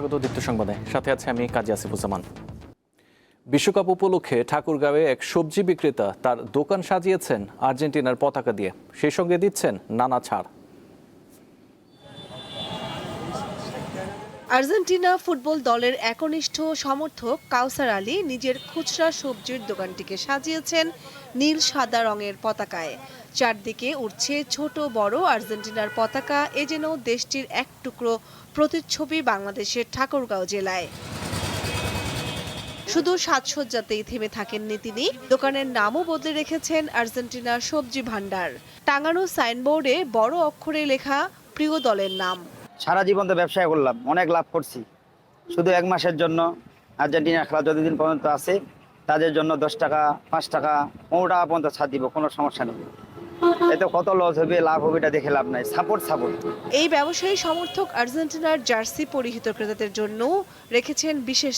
স্বাগত দীপ্ত সংবাদে, সাথে আছে আমি কাজী আসিফুজ্জামান। বিশ্বকাপ উপলক্ষে ঠাকুরগাঁওয়ে এক সবজি বিক্রেতা তার দোকান সাজিয়েছেন আর্জেন্টিনার পতাকা দিয়ে, সেই সঙ্গে দিচ্ছেন নানা ছাড়। আর্জেন্টিনা ফুটবল দলের একনিষ্ঠ সমর্থক কাউসার আলী নিজের খুচরা সবজির দোকানটিকে সাজিয়েছেন নীল সাদা রঙের পতাকায়। চারদিকে উঠছে ছোট বড় আর্জেন্টিনার পতাকা, এ যেন দেশটির এক টুকরো প্রতিচ্ছবি বাংলাদেশের ঠাকুরগাঁও জেলায়। শুধু সাজসজ্জাতেই থেমে থাকেননি তিনি, দোকানের নামও বদলে রেখেছেন আর্জেন্টিনার সবজি ভান্ডার। টাঙানো সাইনবোর্ডে বড় অক্ষরে লেখা প্রিয় দলের নাম। সারা জীবন তো ব্যবসা করলাম, অনেক লাভ করছি। শুধু এক মাসের জন্য আর্জেন্টিনার খেলা যতদিন পর্যন্ত আছে তাদের জন্য 10 টাকা 5 টাকা 15 টাকা পর্যন্ত ছাড় দিব, কোনো সমস্যা নেই। এতে কত লস হবে লাভ হবে এটা দেখে লাভ নাই। সাপোর্ট। এই ব্যবসায়ী সমর্থক আর্জেন্টিনার জার্সি পরিহিত ক্রেতাদের জন্য রেখেছেন বিশেষ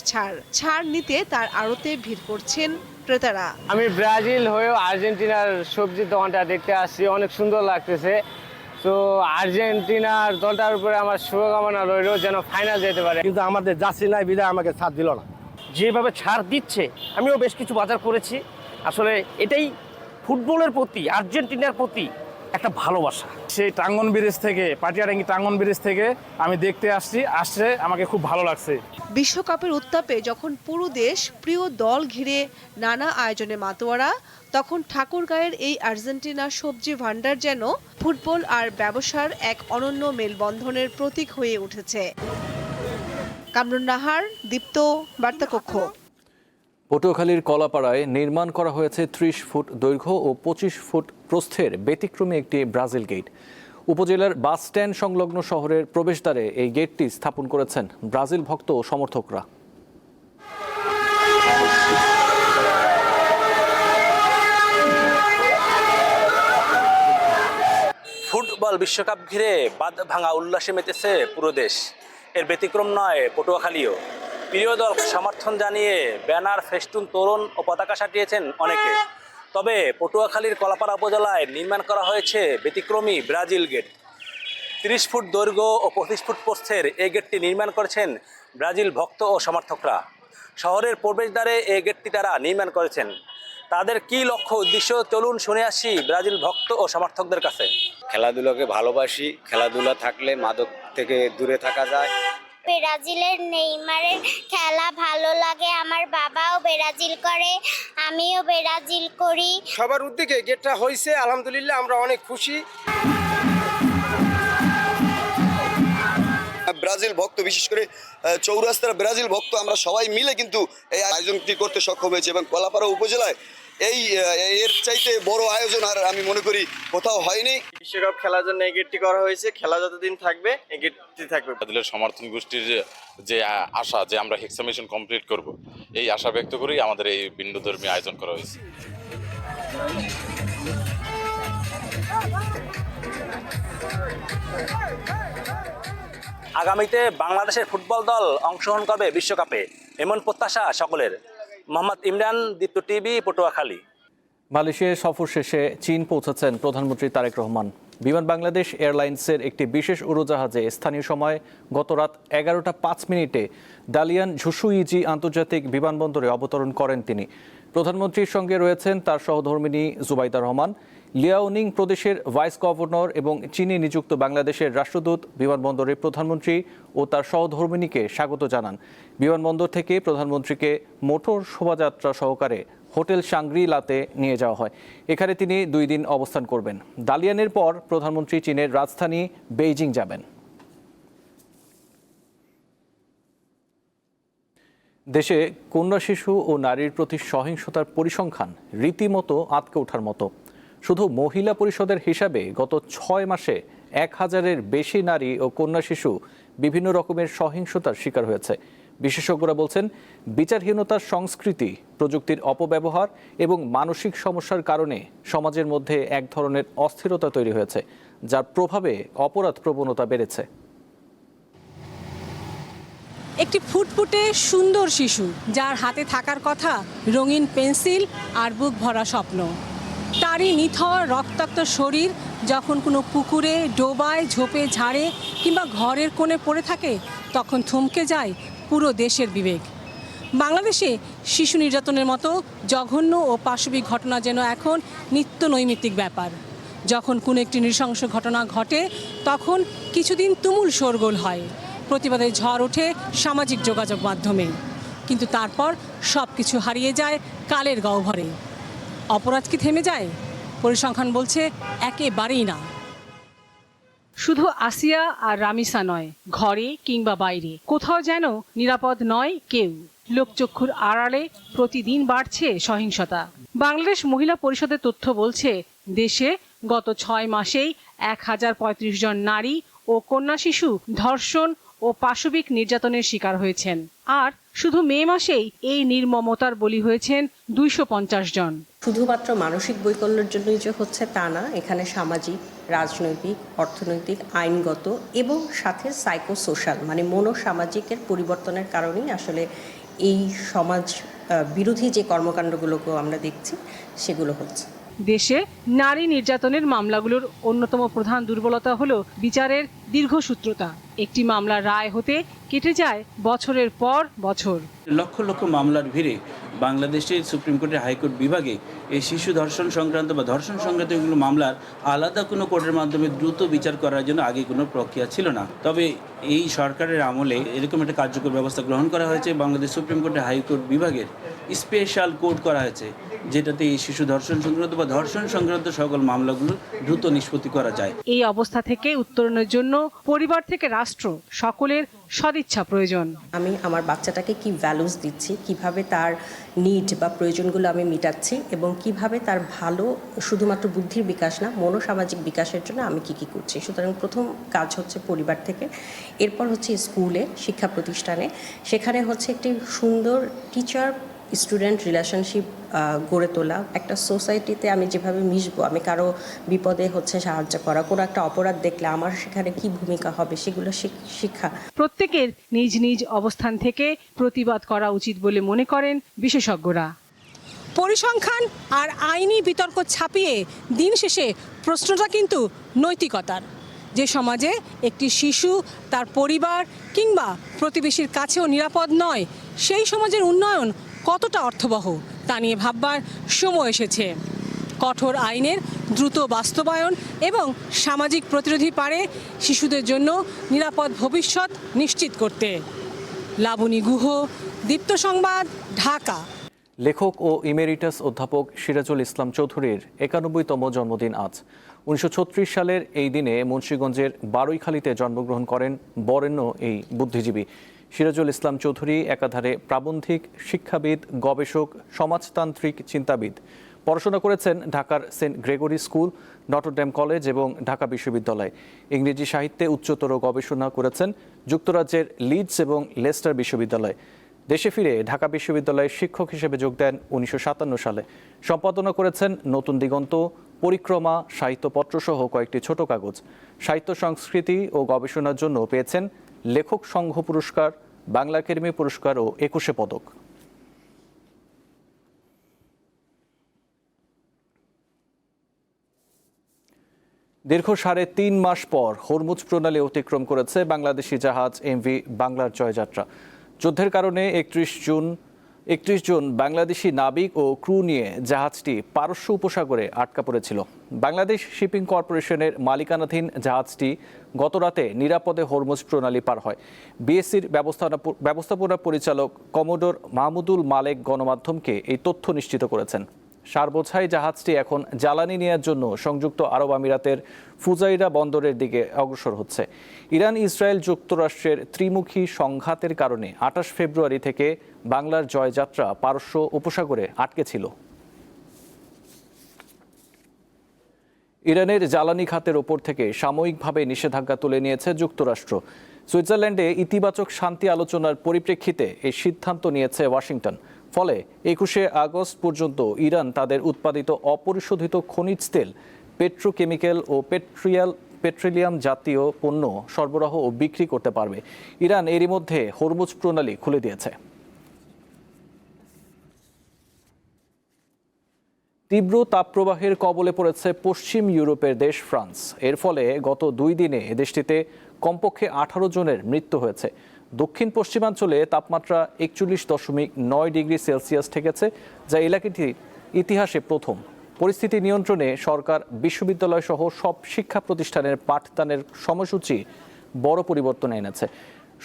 ছাড় নিতে তার আড়তে ভিড় করছেন ক্রেতারা। আমি ব্রাজিল হয়েও আর্জেন্টিনার সবজির দোকানটা দেখতে আসছি, অনেক সুন্দর লাগতেছে। তো আর্জেন্টিনার দলটার উপরে আমার শুভকামনা রইল যেন ফাইনাল যেতে পারে। কিন্তু আমাদের জার্সি নাই বিধায় আমাকে ছাড় দিল না। যেভাবে ছাড় দিচ্ছে, আমিও বেশ কিছু বাজার করেছি। আসলে এটাই ফুটবলের প্রতি, আর্জেন্টিনার প্রতি একটা ভালোবাসা। সেই টাঙ্গন ব্রিজ থেকে, পাটিয়াডাঙ্গি টাঙ্গন ব্রিজ থেকে আমি দেখতে আসছে আমাকে খুব ভালো লাগছে। বিশ্বকাপের উত্তাপে যখন পুরো দেশ প্রিয় দল ঘিরে নানা আয়োজনে মাতোয়ারা, তখন ঠাকুরগাঁয়ের এই আর্জেন্টিনা সবজি ভান্ডার যেন ফুটবল আর ব্যবসার এক অনন্য মেলবন্ধনের প্রতীক হয়ে উঠেছে। কামরুন নাহার, দীপ্ত, বার্তাকক্ষ। পটুয়াখালীর কলাপাড়ায় নির্মাণ করা হয়েছে 30 ফুট দৈর্ঘ্য ও 25 ফুট প্রস্থের ব্যতিক্রমী একটি ব্রাজিল গেট। উপজেলার বাস স্ট্যান্ড সংলগ্ন শহরের প্রবেশদ্বারে এই গেটটি স্থাপন করেছেন ব্রাজিল ভক্ত ও সমর্থকরা। ফুটবল বিশ্বকাপ ঘিরে বাঁধ ভাঙা উল্লাসে মেতেছে পুরো দেশ। এর ব্যতিক্রম নয় পটুয়াখালীও। প্রিয় দল সমর্থন জানিয়ে ব্যানার, ফেস্টুন, তোরণ ও পতাকা সাটিয়েছেন অনেকে। তবে পটুয়াখালীর কলাপাড়া উপজেলায় নির্মাণ করা হয়েছে ব্যতিক্রমী ব্রাজিল গেট। 30 ফুট দৈর্ঘ্য ও 25 ফুট প্রস্থের এই গেটটি নির্মাণ করেছেন ব্রাজিল ভক্ত ও সমর্থকরা। শহরের প্রবেশদ্বারে এই গেটটি তারা নির্মাণ করেছেন। তাদের কি লক্ষ্য উদ্দেশ্য, চলুন শুনে আসি ব্রাজিল ভক্ত ও সমর্থকদের কাছে। খেলাধুলাকে ভালোবাসি, খেলাধুলা থাকলে মাদক থেকে দূরে থাকা যায়। ব্রাজিলের নেইমারের খেলা ভালো লাগে, আমার বাবাও ব্রাজিল করে, আমিও ব্রাজিল করি। সবার উদ্যোগে গেটটা হয়েছে, আলহামদুলিল্লাহ আমরা অনেক খুশি। ব্রাজিল ভক্ত, বিশেষ করে চৌরাস্তার ব্রাজিল ভক্ত আমরা সবাই মিলে কিন্তু এই আয়োজনটি করতে সক্ষম হয়েছে এবং কলাপাড়া উপজেলায় এর চাইতে বড় আয়োজন আর আমি মনে করি কোথাও হয়নি। বিশ্বকাপ খেলার জন্য এই গেটটি করা হয়েছে, খেলা যতদিন থাকবে এই গেটটি থাকবে। ব্রাজিলের সমর্থন গোষ্ঠীর যে আশা যে আমরা হেক্সামিশন কমপ্লিট করব, এই আশা ব্যক্ত করেই আমাদের এই ভিন্নধর্মী আয়োজন করা হয়েছে। আগামীতে বাংলাদেশের ফুটবল দল অংশগ্রহণ করবে বিশ্বকাপে, এমন প্রত্যাশা সকলের। মোহাম্মদ ইমরান, দীপ্ত টিভি, পটুয়াখালী। মালয়েশিয়া সফর শেষে চীন পৌঁছেছেন প্রধানমন্ত্রী তারেক রহমান। বিমান বাংলাদেশ এয়ারলাইন্সের একটি বিশেষ উড়োজাহাজে স্থানীয় সময় গত রাত 11টা 5 দালিয়ান ঝুসুইজি আন্তর্জাতিক বিমানবন্দরে অবতরণ করেন তিনি। প্রধানমন্ত্রীর সঙ্গে রয়েছেন তার সহধর্মিণী জুবাইদা রহমান, লিয়াওনিং প্রদেশের ভাইস গভর্নর এবং চীনে নিযুক্ত বাংলাদেশের রাষ্ট্রদূত। বিমানবন্দরে প্রধানমন্ত্রী ও তার সহধর্মিণীকে স্বাগত জানান। বিমানবন্দর থেকে প্রধানমন্ত্রীকে মোটর শোভাযাত্রা সহকারে হোটেল শাংগ্রি-লাতে নিয়ে যাওয়া হয়। এখানে তিনি 2 দিন অবস্থান করবেন। দালিয়ানের পর প্রধানমন্ত্রী চীনের রাজধানী বেইজিং যাবেন। দেশে কন্যা শিশু ও নারীর প্রতি সহিংসতার পরিসংখ্যান রীতিমতো আঁতকে ওঠার মতো। শুধু মহিলা পরিষদের হিসাবে গত 6 মাসে 1000-এর বেশি নারী ও কন্যা শিশু বিভিন্ন রকমের সহিংসতার শিকার হয়েছে। বিশেষজ্ঞরা বলছেন, বিচারহীনতার সংস্কৃতি, প্রযুক্তির অপব্যবহার এবং মানসিক সমস্যার কারণে সমাজের মধ্যে এক ধরনের অস্থিরতা তৈরি হয়েছে, যার প্রভাবে অপরাধ প্রবণতা বেড়েছে। একটি ফুটফুটে সুন্দর শিশু, যার হাতে থাকার কথা রঙিন পেন্সিল আর বুক ভরা স্বপ্ন। তারই নিথর রক্তাক্ত শরীর যখন কোনো পুকুরে, ডোবায়, ঝোপে, ঝাড়ে কিংবা ঘরের কোণে পড়ে থাকে, তখন থমকে যায় পুরো দেশের বিবেক। বাংলাদেশে শিশু নির্যাতনের মতো জঘন্য ও পাশবিক ঘটনা যেন এখন নিত্য নৈমিত্তিক ব্যাপার। যখন কোনো একটি নৃশংস ঘটনা ঘটে তখন কিছুদিন তুমুল শোরগোল হয়, প্রতিবাদের ঝড় ওঠে সামাজিক যোগাযোগ মাধ্যমে, কিন্তু তারপর সব কিছু হারিয়ে যায় কালের গহ্বরে। অপরাধ কি থেমে যায়? পরিসংখ্যান বলছে একেবারেই না। শুধু আসিয়া আর রামিসা নয়, ঘরে কিংবা বাইরে কোথাও যেন নিরাপদ নয় কেউ। লোকচক্ষুর আড়ালে প্রতিদিন বাড়ছে সহিংসতা। বাংলাদেশ মহিলা পরিষদের তথ্য বলছে, দেশে গত 6 মাসেই 1035 জন নারী ও কন্যা শিশু ধর্ষণ ও পাশবিক নির্যাতনের শিকার হয়েছেন। আর শুধু মে মাসেই এই নির্মমতার বলি হয়েছেন 250 জন। শুধুমাত্র মানসিক বৈকল্যের জন্যই যে হচ্ছে তা না, এখানে সামাজিক, রাজনৈতিক, অর্থনৈতিক, আইনগত এবং সাথে সাইকোসোশ্যাল মানে মনোসামাজিকের পরিবর্তনের কারণেই আসলে এই সমাজ বিরোধী যে কর্মকাণ্ডগুলোকেও আমরা দেখছি সেগুলো হচ্ছে। দেশে নারী নির্যাতনের মামলাগুলোর অন্যতম প্রধান দুর্বলতা হলো বিচারের দীর্ঘসূত্রতা। একটি মামলার রায় হতে কেটে যায় বছরের পর বছর। লক্ষ লক্ষ মামলার ভিড়ে বাংলাদেশের সুপ্রিম কোর্টের হাইকোর্ট বিভাগে এই শিশু ধর্ষণ সংক্রান্ত বা ধর্ষণ সংক্রান্ত এগুলো মামলার আলাদা কোনো কোর্টের মাধ্যমে দ্রুত বিচার করার জন্য আগে কোনো প্রক্রিয়া ছিল না। তবে এই সরকারের আমলে এরকম একটা কার্যকর ব্যবস্থা গ্রহণ করা হয়েছে। বাংলাদেশ সুপ্রিম কোর্টের হাইকোর্ট বিভাগের স্পেশাল কোর্ট করা হয়েছে, যেটাতে এই শিশু ধর্ষণ সংক্রান্ত বা ধর্ষণ সংক্রান্ত সকল মামলাগুলো দ্রুত নিষ্পত্তি করা যায়। এই অবস্থা থেকে উত্তরণের জন্য পরিবার থেকে রাষ্ট্র সকলের সদিচ্ছা প্রয়োজন। আমি আমার বাচ্চাটাকে কি ভ্যালুস দিচ্ছি, কিভাবে তার নিড বা প্রয়োজনগুলো আমি মেটাচ্ছি এবং কিভাবে তার ভালো শুধুমাত্র বুদ্ধির বিকাশ না মনোসামাজিক বিকাশের জন্য আমি কি করছি। সুতরাং প্রথম কাজ হচ্ছে পরিবার থেকে, এরপর হচ্ছে স্কুলে, শিক্ষা প্রতিষ্ঠানে, সেখানে হচ্ছে একটি সুন্দর টিচার স্টুডেন্ট রিলেশনশিপ গড়ে তোলা। একটা সোসাইটিতে আমি যেভাবে মিশবো, আমি কারো বিপদে হচ্ছে সাহায্য করা, কোনো একটা অপরাধ দেখলে আমার সেখানে কি ভূমিকা হবে সেগুলো শিক্ষা। প্রত্যেকের নিজ নিজ অবস্থান থেকে প্রতিবাদ করা উচিত বলে মনে করেন বিশেষজ্ঞরা। পরিসংখ্যান আর আইনি বিতর্ক ছাপিয়ে দিন শেষে প্রশ্নটা কিন্তু নৈতিকতার। যে সমাজে একটি শিশু তার পরিবার কিংবা প্রতিবেশীর কাছেও নিরাপদ নয়, সেই সমাজের উন্নয়ন কতটা অর্থবহ তা নিয়ে ভাববার সময় এসেছে। কঠোর আইনের দ্রুত বাস্তবায়ন এবং সামাজিক প্রতিরোধী পারে শিশুদের জন্য নিরাপদ ভবিষ্যৎ নিশ্চিত করতে। লাবণী গুহ, দীপ্ত সংবাদ, ঢাকা। লেখক ও ইমেরিটাস অধ্যাপক সিরাজুল ইসলাম চৌধুরীর 91তম জন্মদিন আজ। 1936 সালের এই দিনে মুন্সিগঞ্জের বারৈখালীতে জন্মগ্রহণ করেন বরেণ্য এই বুদ্ধিজীবী। সিরাজুল ইসলাম চৌধুরী একাধারে প্রাবন্ধিক, শিক্ষাবিদ, গবেষক, সমাজতান্ত্রিক চিন্তাবিদ। পড়াশোনা করেছেন ঢাকার saint Gregory school, Notre Dame college এবং ঢাকা বিশ্ববিদ্যালয়। ইংরেজি সাহিত্যে উচ্চতর গবেষণা করেছেন যুক্তরাজ্যের লিডস এবং লেস্টার বিশ্ববিদ্যালয়। দেশে ফিরে ঢাকা বিশ্ববিদ্যালয়ের শিক্ষক হিসেবে যোগ দেন 1957 সালে। সম্পাদনা করেছেন নতুন দিগন্ত, পরিক্রমা, সাহিত্যপত্র সহ কয়েকটি ছোট কাগজ। সাহিত্য, সংস্কৃতি ও গবেষণার জন্য পেয়েছেন লেখক সংঘ পুরস্কার, বাংলা একাডেমি পুরস্কার ও 21 পদক। দীর্ঘ 3.5 মাস পর হরমুজ প্রণালী অতিক্রম করেছে বাংলাদেশি জাহাজ এমভি বাংলার জয়যাত্রা। যুদ্ধের কারণে 31 জুন বাংলাদেশি নাবিক ও ক্রু নিয়ে জাহাজটি পারস্য উপসাগরে আটকা পড়েছিল। বাংলাদেশ শিপিং কর্পোরেশনের মালিকানাধীন জাহাজটি গতরাতে নিরাপদে হরমুজ প্রণালী পার হয়। বিএসসির ব্যবস্থাপনা পরিচালক কমোডোর মাহমুদুল মালেক গণমাধ্যমকে এই তথ্য নিশ্চিত করেছেন। সারবোঝাই জাহাজটি এখন জ্বালানি নেয়ার জন্য সংযুক্ত আরব আমিরাতের ফুজাইরা বন্দরের দিকে অগ্রসর হচ্ছে। ইরান, ইসরায়েল, যুক্তরাষ্ট্রের ত্রিমুখী সংঘাতের কারণে 28 ফেব্রুয়ারি থেকে বাংলার জয়যাত্রা পারস্য উপসাগরে আটকে ছিল। ইরানের জ্বালানি খাতের ওপর থেকে সাময়িকভাবে নিষেধাজ্ঞা তুলে নিয়েছে যুক্তরাষ্ট্র। সুইজারল্যান্ডে ইতিবাচক শান্তি আলোচনার পরিপ্রেক্ষিতে এই সিদ্ধান্ত নিয়েছে ওয়াশিংটন। ফলে 21 আগস্ট পর্যন্ত ইরান তাদের উৎপাদিত অপরিশোধিত খনিজ তেল, পেট্রোকেমিক্যাল ও পেট্রোলিয়াম জাতীয় পণ্য সরবরাহ ও বিক্রি করতে পারবে। ইরান এরই মধ্যে হরমুজ প্রণালী খুলে দিয়েছে। তীব্র তাপপ্রবাহের কবলে পড়েছে পশ্চিম ইউরোপের দেশ ফ্রান্স। এর ফলে গত 2 দিনে দেশটিতে কমপক্ষে 18 জনের মৃত্যু হয়েছে। দক্ষিণ পশ্চিমাঞ্চলে তাপমাত্রা 41.9 ডিগ্রি সেলসিয়াস ঠেকেছে, যা এলাকাটির ইতিহাসে প্রথম। পরিস্থিতি নিয়ন্ত্রণে সরকার বিশ্ববিদ্যালয় সহ সব শিক্ষা প্রতিষ্ঠানের পাঠদানের সময়সূচি বড় পরিবর্তন এনেছে।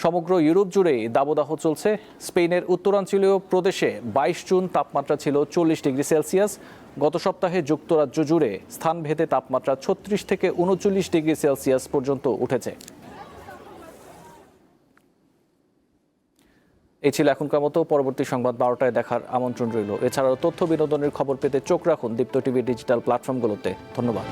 সমগ্র ইউরোপ জুড়েই দাবদাহ চলছে। স্পেনের উত্তরাঞ্চলীয় প্রদেশে 22 জুন তাপমাত্রা ছিল 40 ডিগ্রি সেলসিয়াস। গত সপ্তাহে যুক্তরাজ্য জুড়ে স্থানভেদে তাপমাত্রা 36 থেকে 39 ডিগ্রি সেলসিয়াস পর্যন্ত উঠেছে। এই ছিল এখনকার মতো। পরবর্তী সংবাদ 12টায় দেখার আমন্ত্রণ রইল। এছাড়াও তথ্য বিনোদনের খবর পেতে চোখ রাখুন দীপ্ত টিভি ডিজিটাল প্ল্যাটফর্মগুলোতে। ধন্যবাদ।